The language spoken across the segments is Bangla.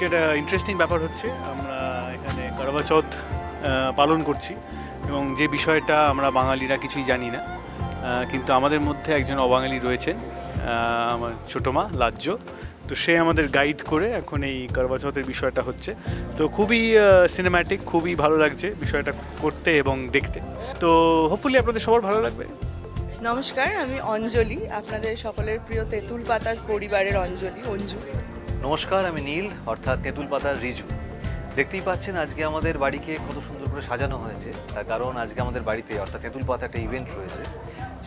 আজকে একটা ইন্টারেস্টিং ব্যাপার হচ্ছে, আমরা এখানে করবা চৌথ পালন করছি এবং যে বিষয়টা আমরা বাঙালিরা কিছুই জানি না, কিন্তু আমাদের মধ্যে একজন অবাঙালি রয়েছেন, আমার ছোটো মা লাজ্জ। তো সে আমাদের গাইড করে এখন এই করবা চৌথের বিষয়টা হচ্ছে। তো খুবই সিনেম্যাটিক, খুবই ভালো লাগছে বিষয়টা করতে এবং দেখতে। তো হোপফুলি আপনাদের সবার ভালো লাগবে। নমস্কার, আমি অঞ্জলি, আপনাদের সকলের প্রিয় তেঁতুল পাতা পরিবারের অঞ্জু। নমস্কার, আমি নীল, অর্থাৎ তেঁতুল পাতার রিজু। দেখতেই পাচ্ছেন আজকে আমাদের বাড়িকে কত সুন্দর করে সাজানো হয়েছে, তার কারণ আজকে আমাদের বাড়িতে অর্থাৎ তেঁতুল পাতা একটা ইভেন্ট রয়েছে।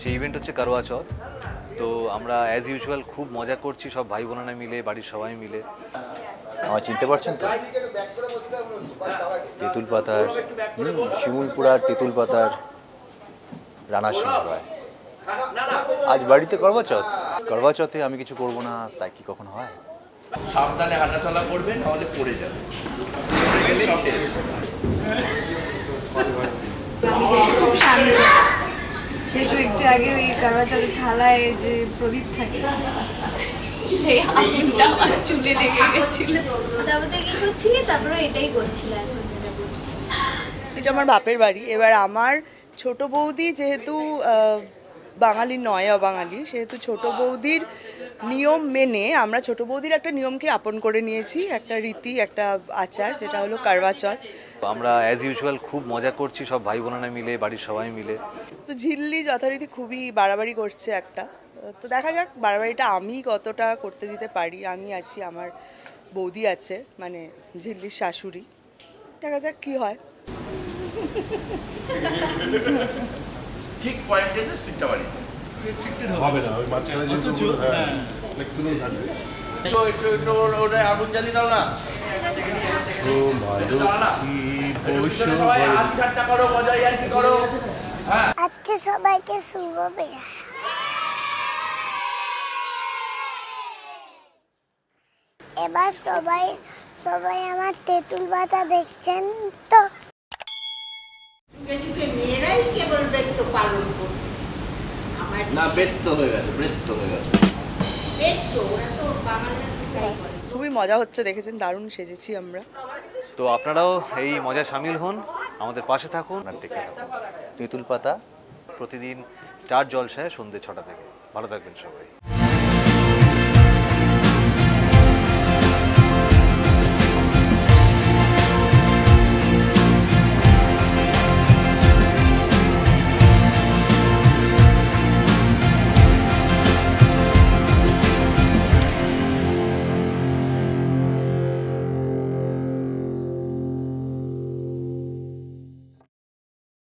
সেই ইভেন্ট হচ্ছে করবা চৌথ। তো আমরা অ্যাজ ইউজুয়াল খুব মজা করছি, সব ভাই বোনেরা মিলে, বাড়ির সবাই মিলে। আমার চিনতে পারছেন তো? তেঁতুল পাতার শিমুলপুরার তেঁতুল পাতার রানা সিংহ রায়। আজ বাড়িতে করবা চৌথ। করবা চৌথে আমি কিছু করব না, তাই কি কখন হয়? সাবধানে হাঁটাচলা করবেন, নাহলে পড়ে যাবে। সেহেতু একটু আগে ওই করবা চৌথের থালায় যে প্রদীপ থাকে, সেই আগুনটা আমার চুলে লেগে গেছিল। তারপরে কি করছিলি? তারপরে এটাই করছিল, এখন যেটা করছি। এটা আমার বাপের বাড়ি। এবার আমার ছোট বৌদি যেহেতু বাঙালি নয়, অবাঙালি, সেহেতু ছোট বৌদির নিয়ম মেনে আমরা ছোট বৌদির একটা নিয়মকে আপন করে নিয়েছি, একটা রীতি, একটা আচার, যেটা হলো করবা চৌথ। আমরা অ্যাজ ইউজুয়াল খুব মজা করছি, সব ভাই বোনেরা মিলে, বাড়ির সবাই মিলে। তো ঝিল্লি যথারীতি খুবই বাড়াবাড়ি করছে একটা। তো দেখা যাক বাড়াবাড়িটা আমি কতটা করতে দিতে পারি। আমি আছি, আমার বৌদি আছে, মানে ঝিল্লির শাশুড়ি। দেখা যাক কি হয়। ঠিক পয়েন্টে এসে স্পিডটা বাড়ি হবে না, ওই মাঝখানে যেহেতু ফ্লেক্সিবল থাকবে। একটু ওটা আগুন জ্বালিয়ে দাও না। সবাই হাসি ঠাট্টা করো, মজা ইয়ার্কি করো। হ্যাঁ, আজকে সবাইকে শুভ বিদায়। এবার সবাই আমার তেঁতুল পাতা দেখছেন তো? মেয়েরাই কেবল দায়িত্ব পালন করবে। না, ব্যর্থ হয়ে গেছে, ব্যর্থ হয়ে গেছে। ওরা তো বাঙালিরা খুবই মজা হচ্ছে, দেখেছেন, দারুণ সেজেছি আমরা। তো আপনারাও এই মজায় সামিল হন, আমাদের পাশে থাকুন আর দেখতে থাকুন তেঁতুল পাতা প্রতিদিন স্টার জলসায় সন্ধ্যে 6টা থেকে। ভালো থাকবেন সবাই।